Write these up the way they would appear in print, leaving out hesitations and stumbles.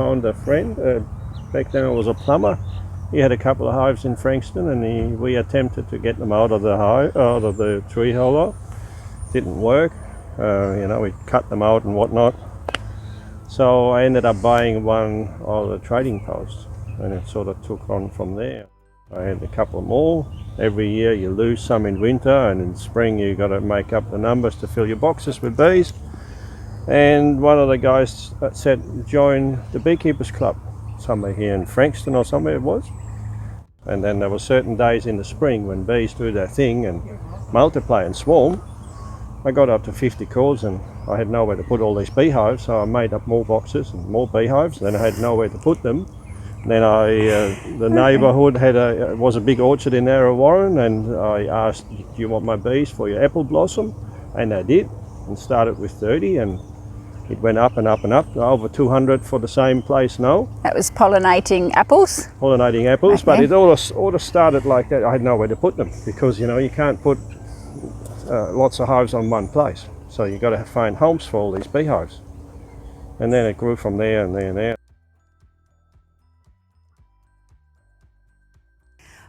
found a friend. Back then I was a plumber. He had a couple of hives in Frankston, and we attempted to get them out of the tree holder. Didn't work. You know, we cut them out and whatnot. So I ended up buying one of the trading posts, and it sort of took on from there. I had a couple more. Every year you lose some in winter, and in spring you got to make up the numbers to fill your boxes with bees. And one of the guys said, join the Beekeepers Club, somewhere here in Frankston or somewhere it was. And then there were certain days in the spring when bees do their thing and multiply and swarm. I got up to 50 calls and I had nowhere to put all these beehives, so I made up more boxes and more beehives. Then I had nowhere to put them. Then the neighbourhood was a big orchard in Narra Warren, and I asked, do you want my bees for your apple blossom? And they did, and started with 30, and it went up and up and up, over 200 for the same place now. That was pollinating apples? Pollinating apples, okay. But it all started like that. I had nowhere to put them, because you know you can't put lots of hives on one place. So you've got to find homes for all these beehives. And then it grew from there and there and there.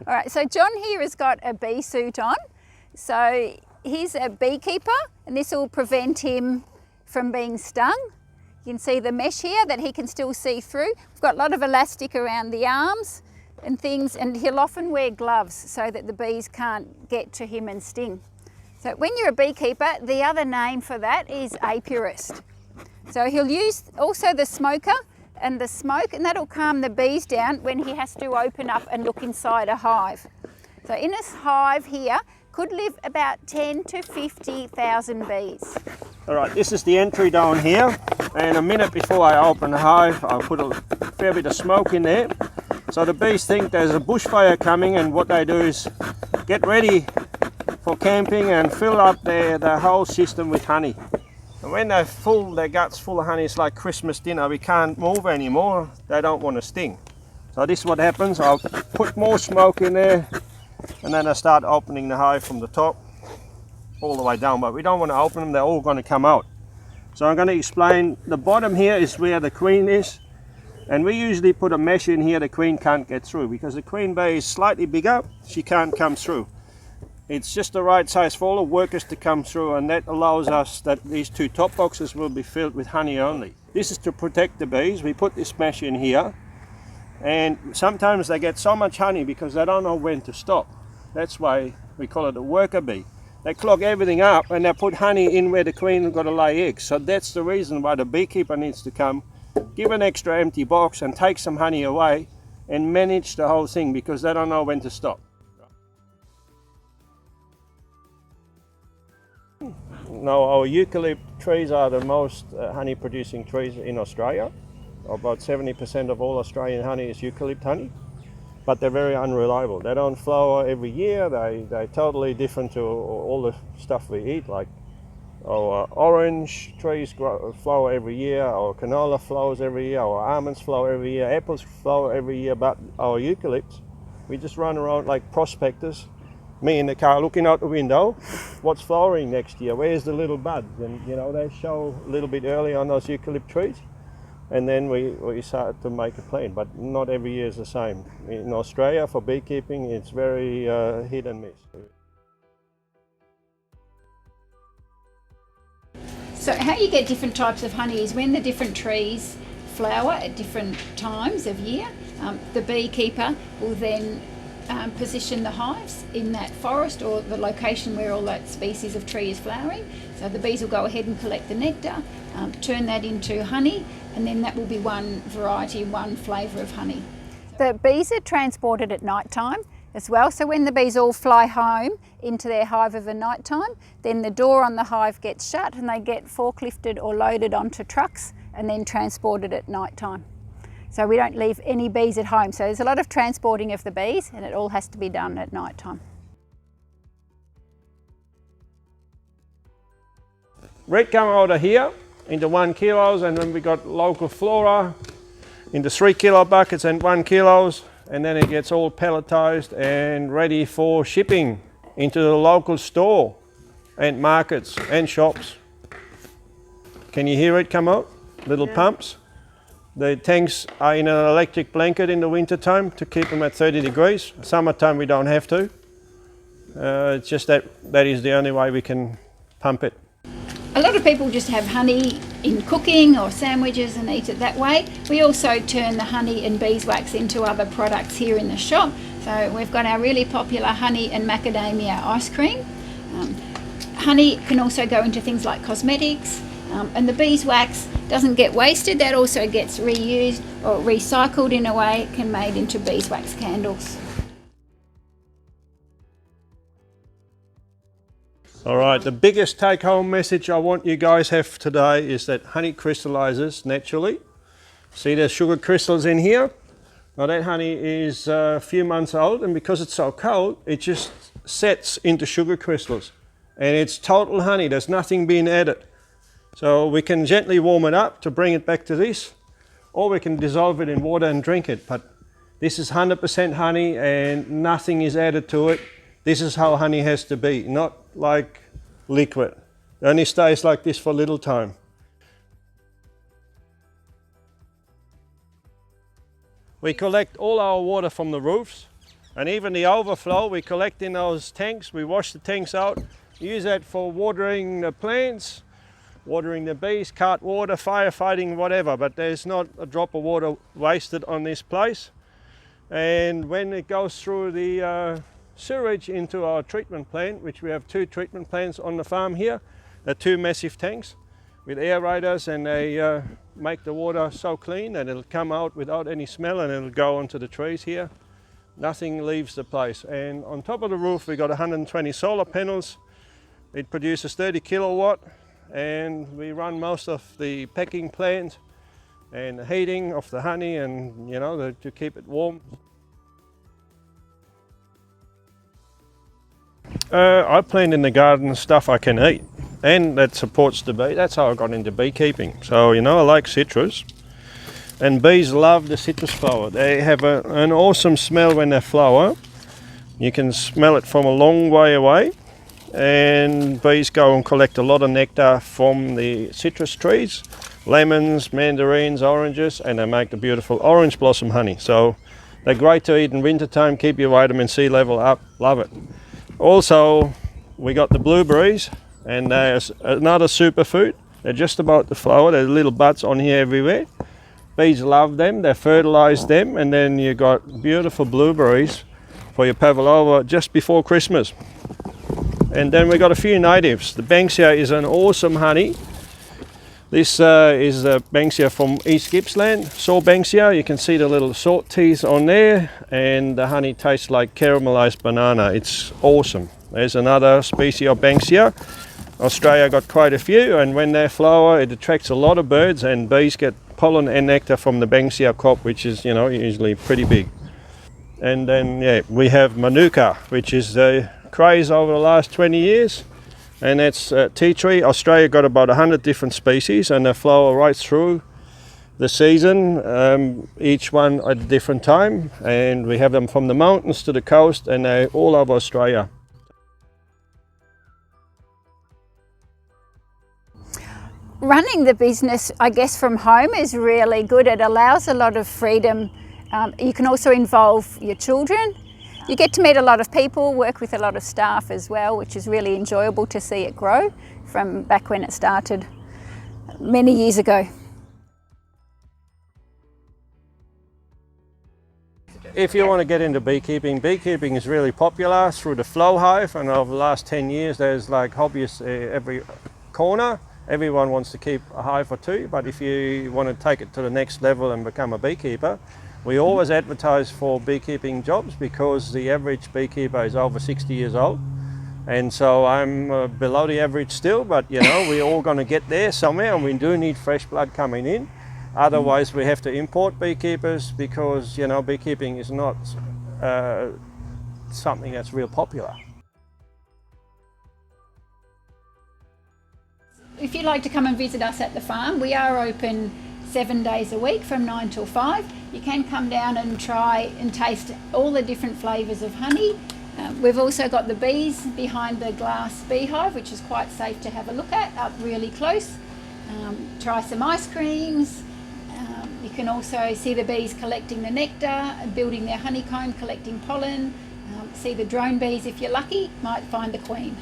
All right, so John here has got a bee suit on. So he's a beekeeper, and this will prevent him from being stung. You can see the mesh here that he can still see through. We've got a lot of elastic around the arms and things, and he'll often wear gloves so that the bees can't get to him and sting. So when you're a beekeeper, the other name for that is apiarist. So he'll use also the smoker and the smoke, and that'll calm the bees down when he has to open up and look inside a hive. So in this hive here could live about 10 to 50,000 bees. All right, this is the entry down here, and a minute before I open the hive, I'll put a fair bit of smoke in there. So the bees think there's a bushfire coming, and what they do is get ready for camping and fill up their whole system with honey. And when they're full, their guts full of honey, it's like Christmas dinner. We can't move anymore. They don't want to sting. So this is what happens. I'll put more smoke in there, and then I start opening the hive from the top all the way down. But we don't want to open them. They're all going to come out. So I'm going to explain. The bottom here is where the queen is. And we usually put a mesh in here the queen can't get through, because the queen bee is slightly bigger. She can't come through. It's just the right size for all the workers to come through, and that allows us that these two top boxes will be filled with honey only. This is to protect the bees. We put this mesh in here, and sometimes they get so much honey because they don't know when to stop. That's why we call it a worker bee. They clog everything up and they put honey in where the queen has got to lay eggs. So that's the reason why the beekeeper needs to come, give an extra empty box and take some honey away and manage the whole thing, because they don't know when to stop. Now, our eucalypt trees are the most honey producing trees in Australia. About 70% of all Australian honey is eucalypt honey, but they're very unreliable. They don't flower every year. They're totally different to all the stuff we eat, like our orange trees flower every year, our canola flowers every year, our almonds flower every year, apples flower every year, but our eucalypts, we just run around like prospectors. Me in the car looking out the window, what's flowering next year, where's the little buds? And you know, they show a little bit early on those eucalypt trees, and then we start to make a plan, but not every year is the same. In Australia, for beekeeping, it's very hit and miss. So how you get different types of honey is when the different trees flower at different times of year, the beekeeper will then position the hives in that forest or the location where all that species of tree is flowering. So the bees will go ahead and collect the nectar, turn that into honey, and then that will be one variety, one flavour of honey. The bees are transported at night time as well. So when the bees all fly home into their hive of a night time, then the door on the hive gets shut and they get forklifted or loaded onto trucks and then transported at night time. So we don't leave any bees at home. So there's a lot of transporting of the bees, and it all has to be done at night time. Red come out of here into 1 kilos, and then we got local flora into 3 kilo buckets and 1 kilos, and then it gets all pelletized and ready for shipping into the local store and markets and shops. Can you hear it come out? Little pumps. The tanks are in an electric blanket in the winter time to keep them at 30 degrees. Summertime we don't have to. It's just that is the only way we can pump it. A lot of people just have honey in cooking or sandwiches and eat it that way. We also turn the honey and beeswax into other products here in the shop. So we've got our really popular honey and macadamia ice cream. Honey can also go into things like cosmetics, and the beeswax doesn't get wasted. That also gets reused or recycled in a way. It can be made into beeswax candles. All right, the biggest take-home message I want you guys have today is that honey crystallizes naturally. See, there's sugar crystals in here. Now that honey is a few months old, and because it's so cold, it just sets into sugar crystals. And it's total honey, there's nothing being added. So we can gently warm it up to bring it back to this, or we can dissolve it in water and drink it. But this is 100% honey and nothing is added to it. This is how honey has to be, not like liquid. It only stays like this for a little time. We collect all our water from the roofs, and even the overflow we collect in those tanks. We wash the tanks out, use that for watering the plants, watering the bees, cart water, firefighting, whatever, but there's not a drop of water wasted on this place. And when it goes through the sewage into our treatment plant, which we have 2 treatment plants on the farm here. They're 2 massive tanks with aerators, and they make the water so clean that it'll come out without any smell, and it'll go onto the trees here. Nothing leaves the place. And on top of the roof we got 120 solar panels. It produces 30 kilowatt, and we run most of the packing plant and the heating of the honey, and you know, to keep it warm. I plant in the garden stuff I can eat, and that supports the bee. That's how I got into beekeeping. So, you know, I like citrus, and bees love the citrus flower. They have an awesome smell when they flower. You can smell it from a long way away, and bees go and collect a lot of nectar from the citrus trees, lemons, mandarins, oranges, and they make the beautiful orange blossom honey. So they're great to eat in winter time, keep your vitamin C level up, love it. Also, we got the blueberries, and there's another superfood. They're just about to flower. There's little buds on here everywhere. Bees love them, they fertilize them, and then you got beautiful blueberries for your pavlova just before Christmas. And then we got a few natives. The Banksia is an awesome honey. This is the Banksia from East Gippsland, saw Banksia. You can see the little salt teeth on there, and the honey tastes like caramelized banana. It's awesome. There's another species of Banksia. Australia got quite a few, and when they flower it attracts a lot of birds, and bees get pollen and nectar from the Banksia crop, which is, you know, usually pretty big. And then yeah, we have Manuka, which is the craze over the last 20 years. And that's tea tree. Australia got about 100 different species, and they flower right through the season, each one at a different time. And we have them from the mountains to the coast, and they're all over Australia. Running the business, I guess, from home is really good. It allows a lot of freedom. You can also involve your children. You get to meet a lot of people, work with a lot of staff as well, which is really enjoyable to see it grow from back when it started many years ago. If you want to get into beekeeping, beekeeping is really popular through the Flow Hive, and over the last 10 years there's like hobbyists every corner. Everyone wants to keep a hive or 2, but if you want to take it to the next level and become a beekeeper, we always advertise for beekeeping jobs because the average beekeeper is over 60 years old. And so I'm below the average still, but you know, we're all going to get there somewhere, and we do need fresh blood coming in. Otherwise we have to import beekeepers because, you know, beekeeping is not something that's real popular. If you'd like to come and visit us at the farm, we are open 7 days a week from 9 till 5. You can come down and try and taste all the different flavours of honey. We've also got the bees behind the glass beehive, which is quite safe to have a look at up really close. Try some ice creams. You can also see the bees collecting the nectar and building their honeycomb, collecting pollen. See the drone bees, if you're lucky, might find the queen.